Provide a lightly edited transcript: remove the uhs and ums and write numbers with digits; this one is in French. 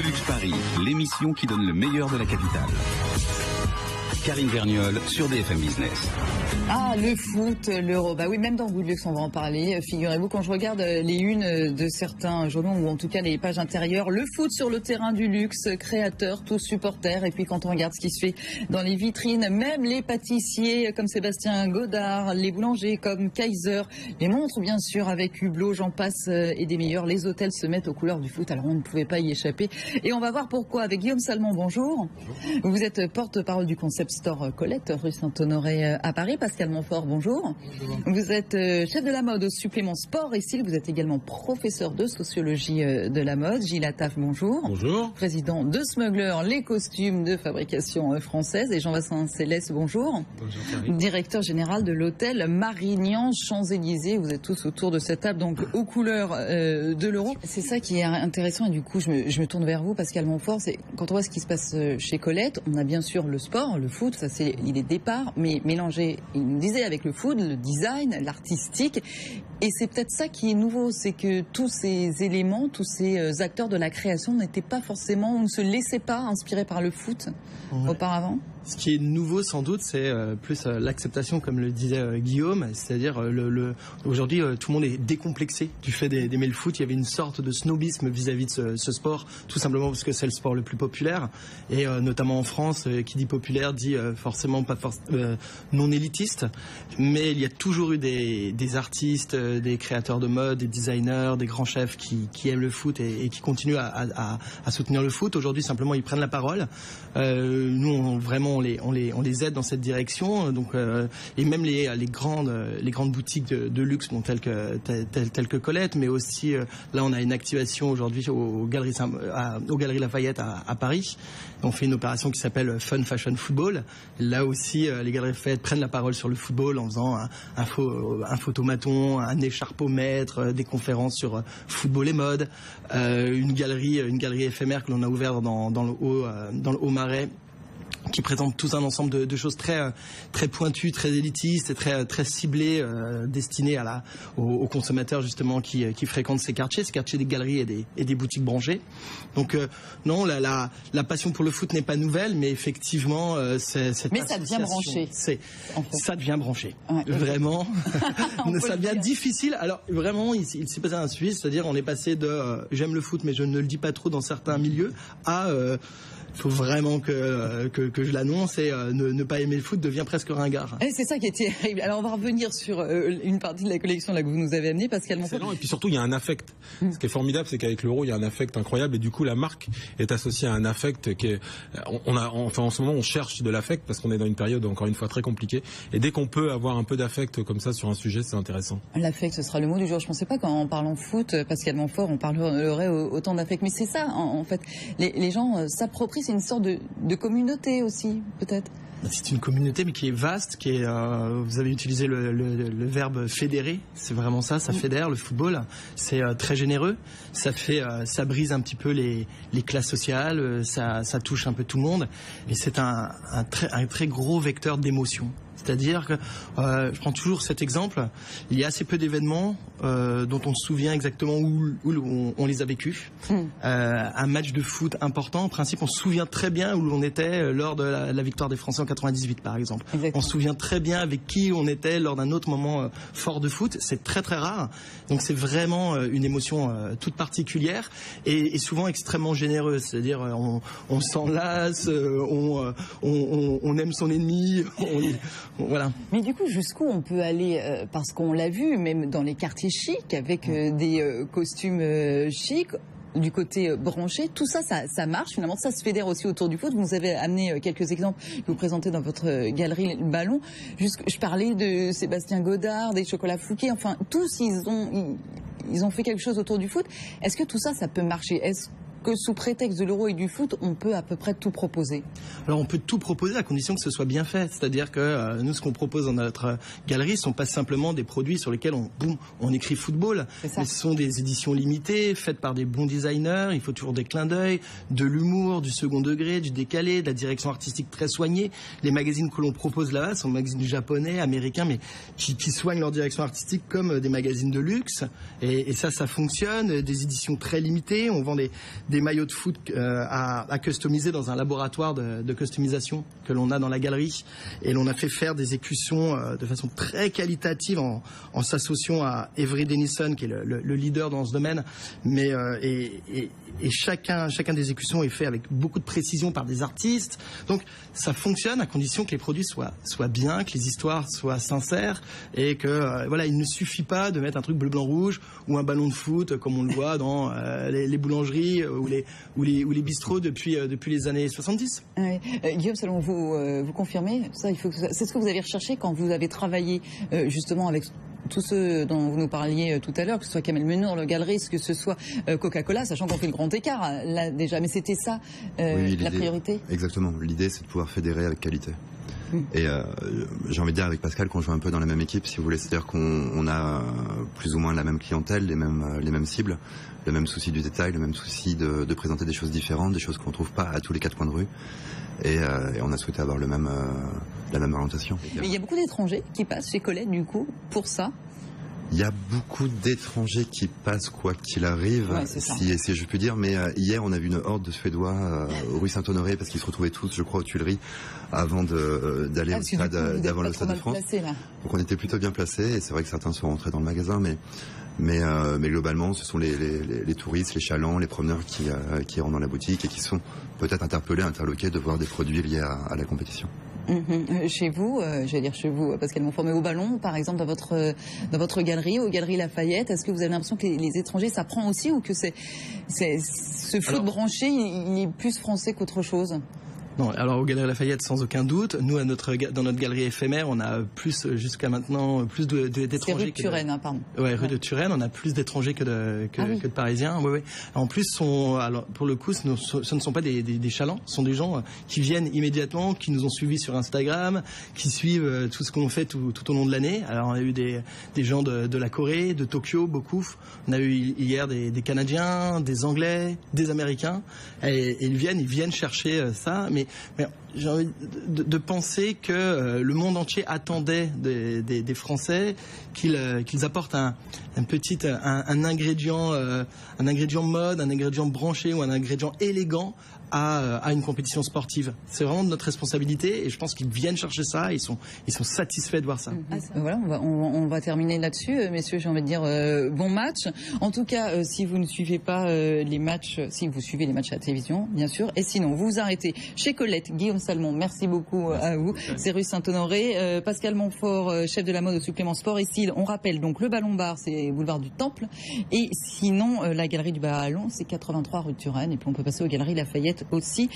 Deluxe Paris, l'émission qui donne le meilleur de la capitale. Karine Vergnol sur BFM Business. Ah, le foot, l'Euro. Bah oui, même dans Good Luxe, on va en parler. Figurez-vous, quand je regarde les unes de certains journaux, ou en tout cas les pages intérieures, le foot sur le terrain du luxe, créateurs, tous supporters. Et puis quand on regarde ce qui se fait dans les vitrines, même les pâtissiers comme Sébastien Godard, les boulangers comme Kaiser, les montres bien sûr avec Hublot, j'en passe et des meilleurs. Les hôtels se mettent aux couleurs du foot, alors on ne pouvait pas y échapper. Et on va voir pourquoi avec Guillaume Salmon, bonjour. Vous êtes porte-parole du concept store Colette, rue Saint-Honoré à Paris. Pascal Montfort, bonjour. Vous êtes chef de la mode au supplément sport et style. Vous êtes également professeur de sociologie de la mode. Gilles Attaf, bonjour. Bonjour. Président de Smuggler, les costumes de fabrication française. Et Jean-Vincent Céleste, bonjour. Bonjour Karine. Directeur général de l'hôtel Marignan Champs-Élysées. Vous êtes tous autour de cette table, donc aux couleurs de l'euro. C'est ça qui est intéressant et du coup je me tourne vers vous, Pascal Montfort. C'est quand on voit ce qui se passe chez Colette, on a bien sûr le sport, le foot, ça c'est l'idée de départ, mais mélangé, il nous disait, avec le food, le design, l'artistique. Et c'est peut-être ça qui est nouveau, c'est que tous ces éléments, tous ces acteurs de la création n'étaient pas forcément, on ne se laissait pas inspirer par le foot auparavant. Ce qui est nouveau sans doute, c'est plus l'acceptation, comme le disait Guillaume, c'est-à-dire aujourd'hui tout le monde est décomplexé du fait d'aimer le foot. Il y avait une sorte de snobisme vis-à-vis de ce sport, tout simplement parce que c'est le sport le plus populaire, et notamment en France, qui dit populaire dit forcément pas non élitiste, mais il y a toujours eu des artistes, des créateurs de mode, des designers, des grands chefs qui aiment le foot et qui continuent à soutenir le foot. Aujourd'hui simplement ils prennent la parole. Nous vraiment on les aide dans cette direction, donc et même les grandes boutiques de luxe, bon, telles que Colette, mais aussi là on a une activation aujourd'hui aux Galeries Lafayette à Paris. On fait une opération qui s'appelle Fun Fashion Football. Là aussi les Galeries Lafayette prennent la parole sur le football en faisant un photomaton, un écharpomètre, des conférences sur football et mode, une galerie éphémère que l'on a ouverte dans le Haut-Marais, qui présente tout un ensemble de choses très pointues, très élitistes et très ciblées, destinées aux consommateurs justement qui fréquentent ces quartiers des galeries et des boutiques branchées. Donc non, la passion pour le foot n'est pas nouvelle, mais effectivement mais ça devient branché. Ça devient branché. Ouais. Vraiment, ça devient difficile. Alors vraiment, il s'est passé un suivi, c'est-à-dire on est passé de j'aime le foot mais je ne le dis pas trop dans certains milieux à il faut vraiment que je l'annonce, et ne pas aimer le foot devient presque ringard. Et c'est ça qui est terrible. Alors on va revenir sur une partie de la collection là que vous nous avez amenée, Pascal Montfort. Et puis surtout il y a un affect. Ce qui est formidable, c'est qu'avec l'euro il y a un affect incroyable, et du coup la marque est associée à un affect qui est, en ce moment on cherche de l'affect parce qu'on est dans une période encore une fois très compliquée, et dès qu'on peut avoir un peu d'affect comme ça sur un sujet, c'est intéressant. L'affect, ce sera le mot du jour. Je pensais pas qu'en parlant foot, Pascal Montfort, on parlerait autant d'affect, mais c'est ça en fait. Les gens s'approprient. C'est une sorte de communauté aussi, peut-être. C'est une communauté, mais qui est vaste, vous avez utilisé le verbe fédérer, c'est vraiment ça fédère, le football, c'est très généreux, ça brise un petit peu les classes sociales, ça touche un peu tout le monde, et c'est un très gros vecteur d'émotion. C'est-à-dire que, je prends toujours cet exemple, il y a assez peu d'événements dont on se souvient exactement où on les a vécus. Un match de foot important, en principe, on se souvient très bien où on était lors de la victoire des Français en 98, par exemple. Exactement. On se souvient très bien avec qui on était lors d'un autre moment fort de foot. C'est très très rare. Donc c'est vraiment une émotion toute particulière et souvent extrêmement généreuse. C'est-à-dire on s'enlace, on aime son ennemi. Voilà. Mais du coup, jusqu'où on peut aller, parce qu'on l'a vu, même dans les quartiers chics, avec des costumes chics, du côté branché, tout ça, ça marche, finalement, ça se fédère aussi autour du foot. Vous nous avez amené quelques exemples que vous présentez dans votre galerie Le Ballon. Je parlais de Sébastien Godard, des chocolats Fouquet, enfin, tous, ils ont fait quelque chose autour du foot. Est-ce que tout ça, ça peut marcher? Est-ce que sous prétexte de l'euro et du foot, on peut à peu près tout proposer? Alors on peut tout proposer à condition que ce soit bien fait. C'est-à-dire que nous, ce qu'on propose dans notre galerie, ce sont pas simplement des produits sur lesquels on écrit football, mais ce sont des éditions limitées, faites par des bons designers. Il faut toujours des clins d'œil, de l'humour, du second degré, du décalé, de la direction artistique très soignée. Les magazines que l'on propose là sont des magazines japonais, américains, mais qui soignent leur direction artistique comme des magazines de luxe. Et ça fonctionne. Des éditions très limitées. On vend des des maillots de foot à customiser dans un laboratoire de customisation que l'on a dans la galerie. Et l'on a fait faire des écussons de façon très qualitative en s'associant à Avery Dennison, qui est le leader dans ce domaine. Mais et chacun des écussons est fait avec beaucoup de précision par des artistes. Donc ça fonctionne à condition que les produits soient bien, que les histoires soient sincères et que voilà, il ne suffit pas de mettre un truc bleu blanc rouge ou un ballon de foot comme on le voit dans les boulangeries ou les bistrots depuis les années 70. Oui. Guillaume Salmon, vous confirmez ça, c'est ce que vous avez recherché quand vous avez travaillé justement avec tous ceux dont vous nous parliez tout à l'heure, que ce soit Kamel Mennour, le galeriste, que ce soit Coca-Cola, sachant qu'on fait le grand écart là déjà. Mais c'était ça la priorité. Exactement. L'idée, c'est de pouvoir fédérer avec qualité. Et j'ai envie de dire avec Pascal qu'on joue un peu dans la même équipe, si vous voulez, c'est-à-dire qu'on a plus ou moins la même clientèle, les mêmes cibles, le même souci du détail, le même souci de présenter des choses différentes, des choses qu'on ne trouve pas à tous les quatre coins de rue. Et on a souhaité avoir la même orientation. Mais il y a beaucoup d'étrangers qui passent chez Colette, du coup, pour ça. Il y a beaucoup d'étrangers qui passent quoi qu'il arrive, si je puis dire. Mais hier, on a vu une horde de Suédois rue Saint-Honoré parce qu'ils se retrouvaient tous, je crois, aux Tuileries avant d'aller au stade, d'avant le Stade de France. Donc on était plutôt bien placés et c'est vrai que certains sont rentrés dans le magasin, mais globalement, ce sont les touristes, les chalands, les promeneurs qui rentrent dans la boutique et qui sont peut-être interloqués de voir des produits liés à la compétition. Chez vous, j'allais dire chez vous, Pascal Monfort, mais au ballon, par exemple, dans votre galerie, aux Galeries Lafayette, est-ce que vous avez l'impression que les étrangers, ça prend aussi, ou que ce foot branché, il est plus français qu'autre chose? Non, alors aux Galeries Lafayette, sans aucun doute. Nous, dans notre galerie éphémère, on a plus, jusqu'à maintenant, plus d'étrangers. C'est rue de Turenne, pardon. Ouais, rue de Turenne, on a plus d'étrangers que de Parisiens. Oui. En plus, alors, pour le coup, ce ne sont pas des chalands, ce sont des gens qui viennent immédiatement, qui nous ont suivis sur Instagram, qui suivent tout ce qu'on fait tout au long de l'année. Alors, on a eu des gens de la Corée, de Tokyo, beaucoup. On a eu hier des Canadiens, des Anglais, des Américains. Et ils viennent chercher ça. Mais j'ai envie de penser que le monde entier attendait des Français qu'ils apportent un ingrédient mode, un ingrédient branché ou un ingrédient élégant à une compétition sportive. C'est vraiment de notre responsabilité et je pense qu'ils viennent chercher ça et ils sont satisfaits de voir ça. Voilà, on va terminer là-dessus, messieurs. J'ai envie de dire bon match. En tout cas, si vous ne suivez pas les matchs, si vous suivez les matchs à la télévision, bien sûr, et sinon vous vous arrêtez chez Colette. Guillaume Salmon, merci beaucoup à vous. C'est rue Saint-Honoré. Pascal Monfort, chef de la mode au supplément sport et style. On rappelle donc le Ballon Bar, c'est boulevard du Temple, et sinon la galerie du Ballon, c'est 83 rue de Turenne. Et puis on peut passer aux Galeries Lafayette aussi.